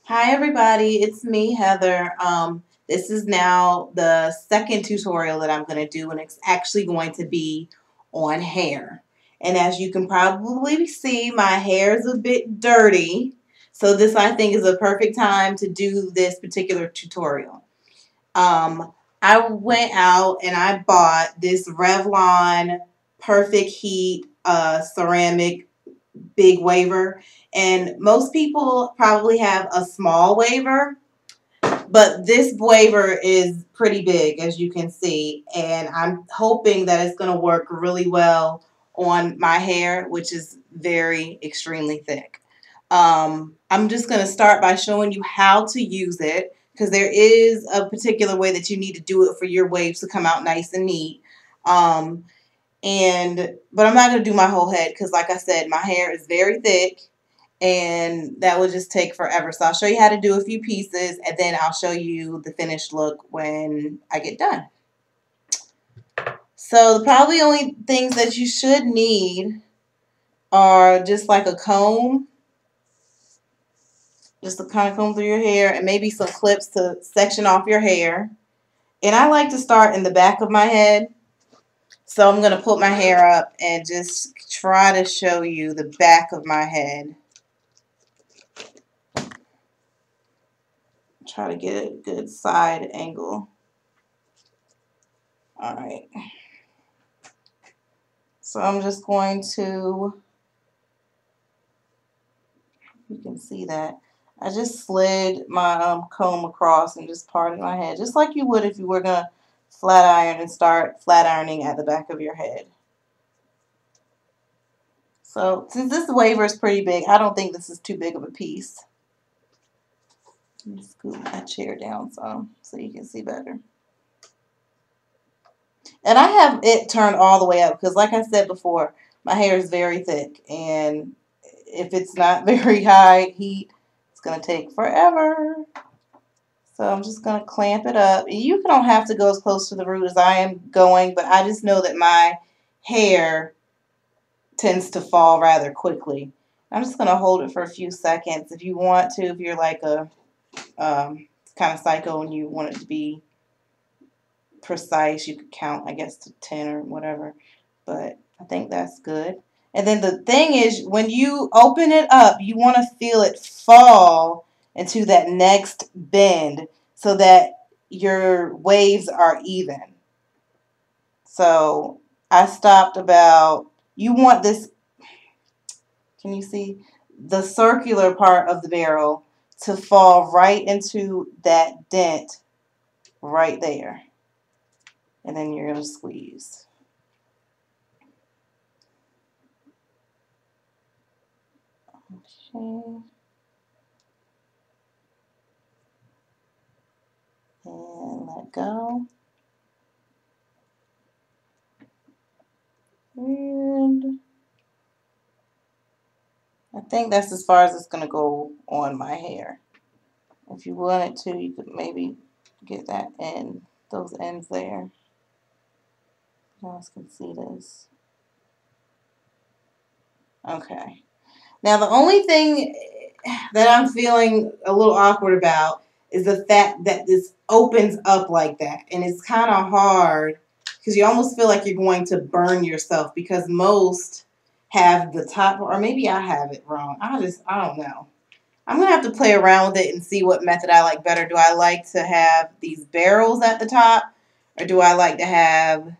Hi everybody, it's me, Heather. This is now the second tutorial that I'm going to do, and it's actually going to be on hair. And as you can probably see, my hair is a bit dirty, so this I think is a perfect time to do this particular tutorial. I went out and I bought this Revlon Perfect Heat ceramic big waver. And most people probably have a small waver, but this waver is pretty big, as you can see. And I'm hoping that it's going to work really well on my hair, which is very extremely thick. I'm just going to start by showing you how to use it, because there is a particular way that you need to do it for your waves to come out nice and neat. Um, but I'm not going to do my whole head because, like I said, my hair is very thick and that would just take forever. So I'll show you how to do a few pieces and then I'll show you the finished look when I get done. So probably only things that you should need are just like a comb, just to kind of comb through your hair, and maybe some clips to section off your hair. And I like to start in the back of my head. So I'm going to put my hair up and just try to show you the back of my head. Try to get a good side angle. Alright. So I'm just going to, you can see that. I just slid my comb across and just parted my head, just like you would if you were going to flat iron and start flat ironing at the back of your head. So since this waver is pretty big, I don't think this is too big of a piece. Let me scoot my chair down some so you can see better. And I have it turned all the way up because, like I said before, my hair is very thick. And if it's not very high heat, it's going to take forever. So I'm just going to clamp it up. You don't have to go as close to the root as I am going, but I just know that my hair tends to fall rather quickly. I'm just going to hold it for a few seconds. If you want to, if you're like a kind of psycho and you want it to be precise, you could count, I guess, to 10 or whatever. But I think that's good. And then the thing is, when you open it up, you want to feel it fall into that next bend so that your waves are even. So I stopped about, you want this, can you see? The circular part of the barrel to fall right into that dent right there. And then you're going to squeeze. Okay. And let go. And I think that's as far as it's going to go on my hair. If you wanted to, you could maybe get that end, those ends there. You guys can see this. Okay. Now the only thing that I'm feeling a little awkward about is the fact that this opens up like that. And it's kind of hard because you almost feel like you're going to burn yourself because most have the top, or maybe I have it wrong. I don't know. I'm going to have to play around with it and see what method I like better. Do I like to have these barrels at the top, or do I like to have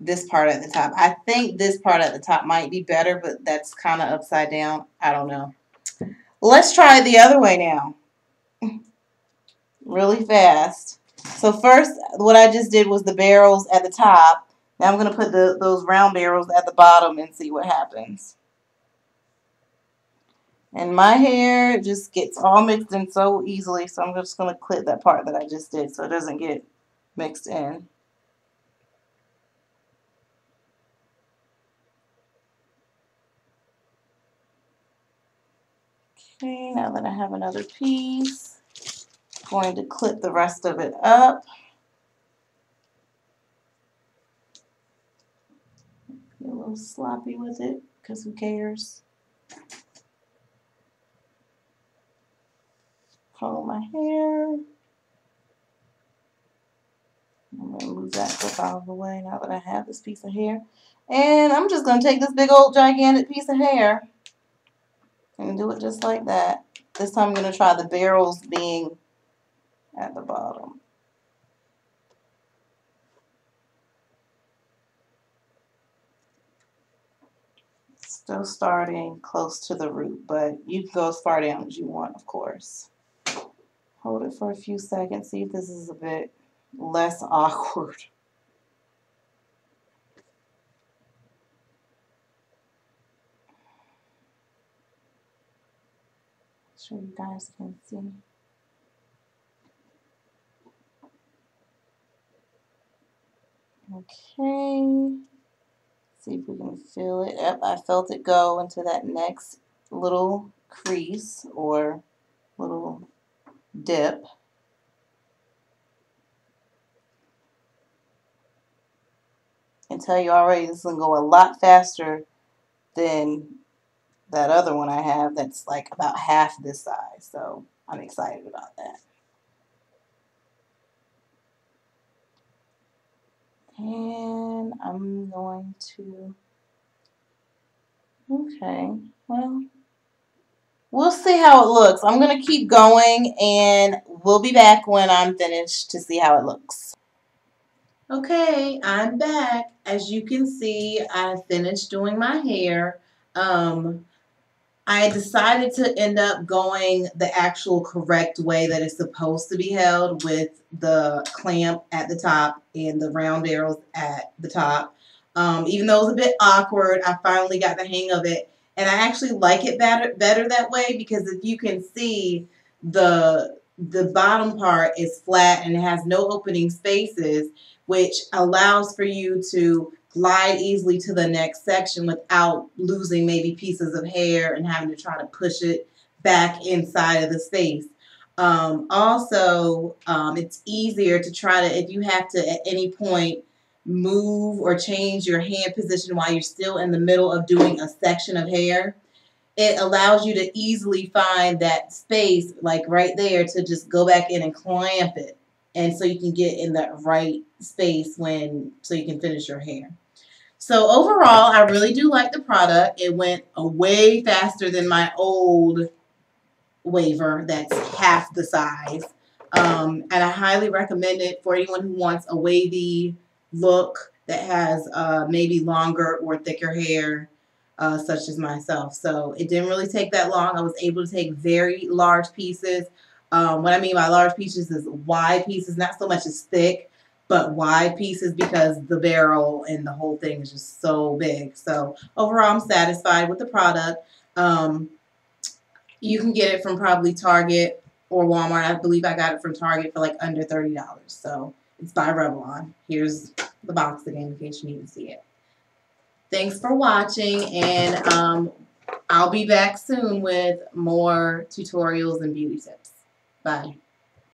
this part at the top? I think this part at the top might be better, but that's kind of upside down. I don't know. Let's try it the other way now. Really fast. So first, what I just did was the barrels at the top. Now I'm going to put those round barrels at the bottom and see what happens. And my hair just gets all mixed in so easily, so I'm just going to clip that part that I just did so it doesn't get mixed in. Okay, now that I have another piece, I'm going to clip the rest of it up. Get a little sloppy with it, because who cares? comb my hair. I'm going to move that clip out of the way now that I have this piece of hair. And I'm just going to take this big old gigantic piece of hair and do it just like that. This time I'm going to try the barrels being at the bottom. Still starting close to the root, but you can go as far down as you want, of course. Hold it for a few seconds, see if this is a bit less awkward. Sure you guys can see. Okay. See if we can feel it. Yep, I felt it go into that next little crease or little dip. I can tell you already this is going to go a lot faster than that other one I have that's like about half this size. So I'm excited about that. And I'm going to, okay, well, we'll see how it looks. I'm going to keep going and we'll be back when I'm finished to see how it looks. Okay, I'm back. As you can see, I finished doing my hair. I decided to end up going the actual correct way that it's supposed to be held with the clamp at the top and the round barrels at the top. Even though it was a bit awkward, I finally got the hang of it. And I actually like it better that way because if you can see, the bottom part is flat and it has no opening spaces, which allows for you to glide easily to the next section without losing maybe pieces of hair and having to try to push it back inside of the space. It's easier to try to, if you have to at any point move or change your hand position while you're still in the middle of doing a section of hair, it allows you to easily find that space, like right there, to just go back in and clamp it. And so you can get in the right space so you can finish your hair. So overall, I really do like the product. It went way faster than my old waver that's half the size. And I highly recommend it for anyone who wants a wavy look that has maybe longer or thicker hair, such as myself. So it didn't really take that long. I was able to take very large pieces. What I mean by large pieces is wide pieces, not so much as thick, but wide pieces because the barrel and the whole thing is just so big. So overall, I'm satisfied with the product. You can get it from probably Target or Walmart. I believe I got it from Target for like under $30. So it's by Revlon. Here's the box again in case you need to see it. Thanks for watching, and I'll be back soon with more tutorials and beauty tips. Bye.